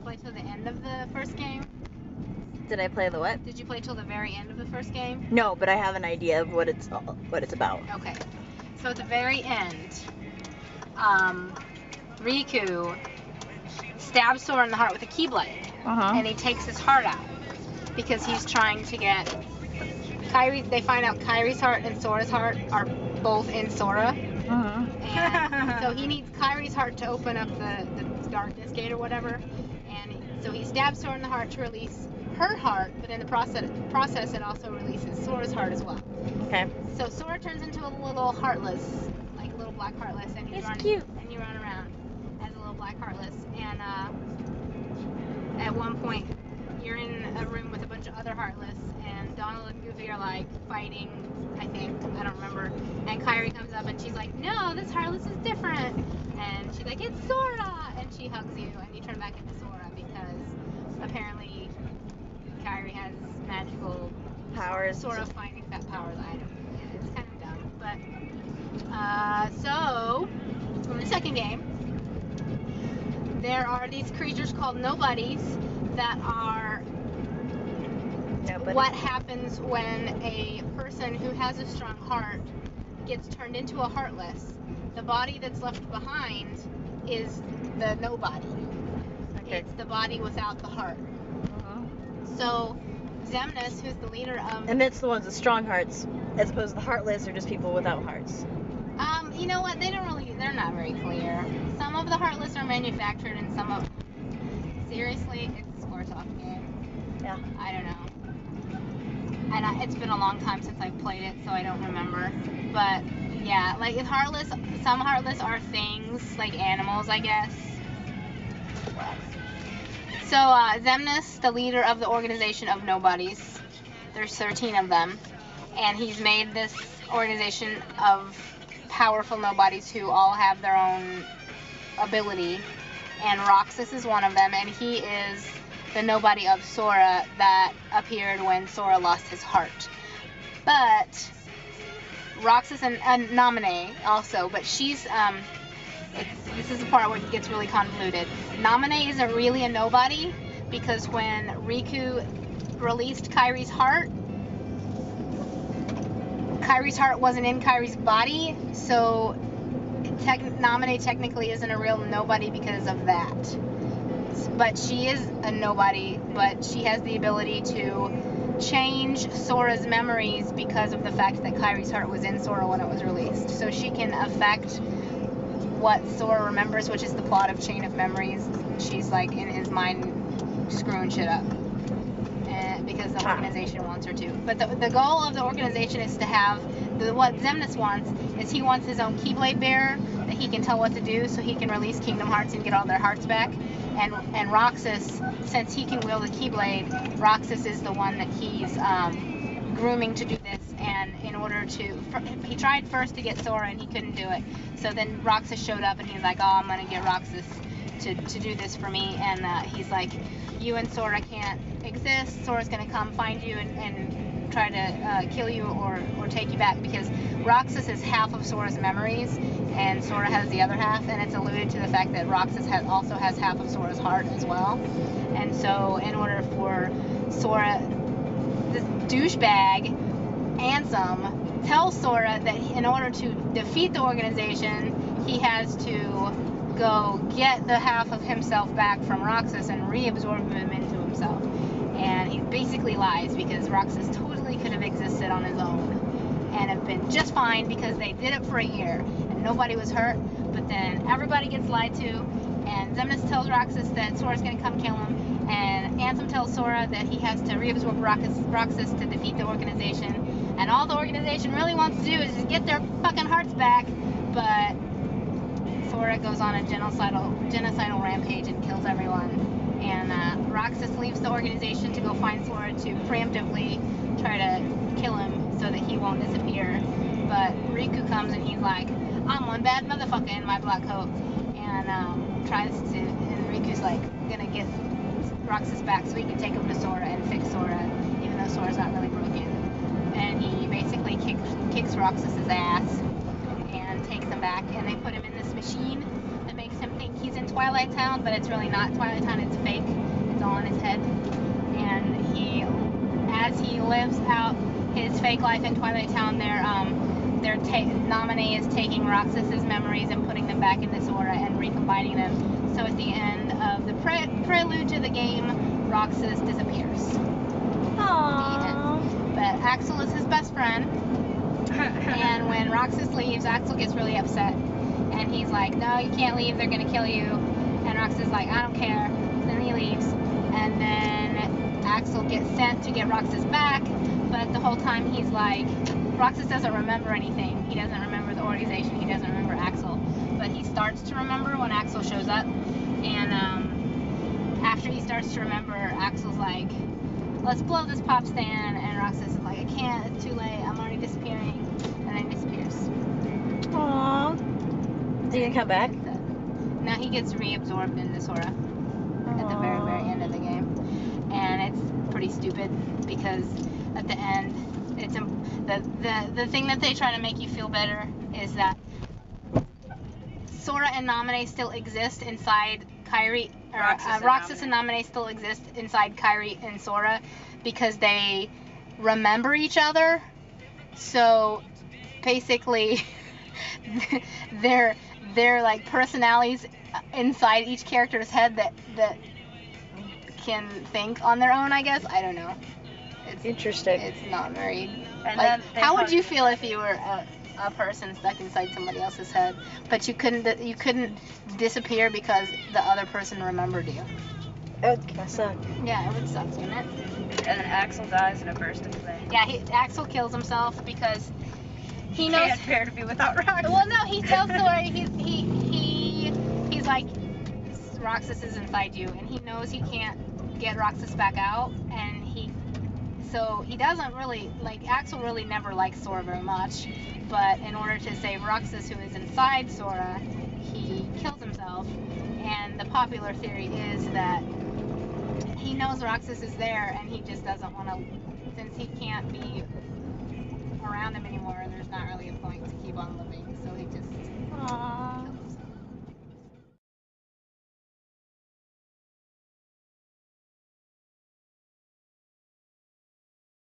play till the end of the first game? Did I play the what? Did you play till the very end of the first game? No, but I have an idea of what it's about. Okay. So at the very end, Riku stabs Sora in the heart with a keyblade. And he takes his heart out because he's trying to get Kairi. They find out Kairi's heart and Sora's heart are both in Sora. And so he needs Kairi's heart to open up the darkness gate or whatever. And so he stabs Sora in the heart to release her heart, but in the process it also releases Sora's heart as well. Okay. So Sora turns into a little heartless, like a little black heartless, and he's running, cute. And you run around as a little black heartless. And at one point, you're in a room with a bunch of other heartless, and Donald and Goofy are like fighting. I think, I don't remember. And Kairi comes up and she's like, "No, this heartless is different." And she's like, "It's Sora!" And she hugs you, and you turn back into Sora because apparently Kairi has magical powers. Sort of finding that powers item. Yeah, it's kind of dumb. But, so, in the second game, there are these creatures called nobodies that are what happens when a person who has a strong heart gets turned into a heartless. The body that's left behind is the nobody. Okay. It's the body without the heart. So Xemnas, who's the leader of... And it's the ones with strong hearts, as opposed to the heartless are just people without hearts. You know what? They're not very clear. Some of the heartless are manufactured and some of... Seriously, it's a Square Talk game. Yeah. I don't know. And it's been a long time since I've played it, so I don't remember. But, yeah, like, some heartless are things, like animals, I guess. So, Xemnas, the leader of the organization of nobodies, there's 13 of them, and he's made this organization of powerful nobodies who all have their own ability, and Roxas is one of them, and he is the nobody of Sora that appeared when Sora lost his heart. But Roxas and Naminé also, but she's this is the part where it gets really convoluted. Naminé isn't really a nobody because when Riku released Kairi's heart wasn't in Kairi's body, so Naminé technically isn't a real nobody because of that. But she is a nobody, but she has the ability to change Sora's memories because of the fact that Kairi's heart was in Sora when it was released. So she can affect what Sora remembers, which is the plot of Chain of Memories. She's like in his mind screwing shit up. Because the organization wants her to. But the goal of the organization is to have, what Xemnas wants, is he wants his own Keyblade bearer that he can tell what to do so he can release Kingdom Hearts and get all their hearts back. And Roxas, since he can wield a Keyblade, Roxas is the one that he's grooming to do this. And in order to, he tried first to get Sora and he couldn't do it. So then Roxas showed up and he's like, "Oh, I'm going to get Roxas to do this for me." And he's like, "You and Sora can't exist. Sora's going to come find you and try to kill you or take you back," because Roxas is half of Sora's memories and Sora has the other half, and it's alluded to the fact that Roxas also has half of Sora's heart as well. And so in order for Sora, this douchebag Ansem tells Sora that in order to defeat the organization, he has to go get the half of himself back from Roxas and reabsorb him into himself. And he basically lies because Roxas totally could have existed on his own and have been just fine because they did it for a year and nobody was hurt. But then everybody gets lied to, and Xemnas tells Roxas that Sora's going to come kill him, and Ansem tells Sora that he has to reabsorb Roxas to defeat the organization. And all the organization really wants to do is just get their fucking hearts back, but Sora goes on a genocidal rampage and kills everyone. And Roxas leaves the organization to go find Sora to preemptively try to kill him so that he won't disappear. But Riku comes and he's like, "I'm one bad motherfucker in my black coat," and and Riku's like gonna get Roxas back so he can take him to Sora and fix Sora, even though Sora's not really broken. And he basically kicks Roxas's ass and takes him back, and they put him in this machine that makes him think he's in Twilight Town, but it's really not Twilight Town. It's fake. It's all in his head. And as he lives out his fake life in Twilight Town, Nominee is taking Roxas's memories and putting them back into Sora and recombining them. So at the end of the prelude to the game, Roxas disappears. Aww. But Axel is his best friend. And when Roxas leaves, Axel gets really upset. And he's like, no, you can't leave, they're gonna kill you. And Roxas is like, I don't care. Then he leaves. And then Axel gets sent to get Roxas back. But the whole time he's like, Roxas doesn't remember anything. He doesn't remember the organization. He doesn't remember Axel. But he starts to remember when Axel shows up. And after he starts to remember, Axel's like, let's blow this pop stand. And Roxas is like, I can't. It's too late. I'm already disappearing. And then he disappears. Aww. Is he gonna come back? Now he gets reabsorbed into Sora at the very, very end of the game. And it's pretty stupid because at the end, it's the thing that they try to make you feel better is that Sora and Nominee still exist inside Kairi, or Roxas and Nominee still exist inside Kairi and Sora because they remember each other. So basically, they're like personalities inside each character's head that can think on their own, I guess. I don't know. It's interesting. It's not very. And like, then how would you feel if you were a person stuck inside somebody else's head, but you couldn't disappear because the other person remembered you? It would kind of suck. Yeah, it would suck, wouldn't it? And then Axel dies in a burst of flame. Yeah, Axel kills himself because he knows. Can't bear to be without Roxas. Well, no, he tells Sora he's like, Roxas is inside you, and he knows he can't get Roxas back out, and so he doesn't really, like, Axel really never likes Sora very much, but in order to save Roxas, who is inside Sora, he kills himself, and the popular theory is that he knows Roxas is there, and he just doesn't want to, since he can't be around him anymore, there's not really a point to keep on living, so he just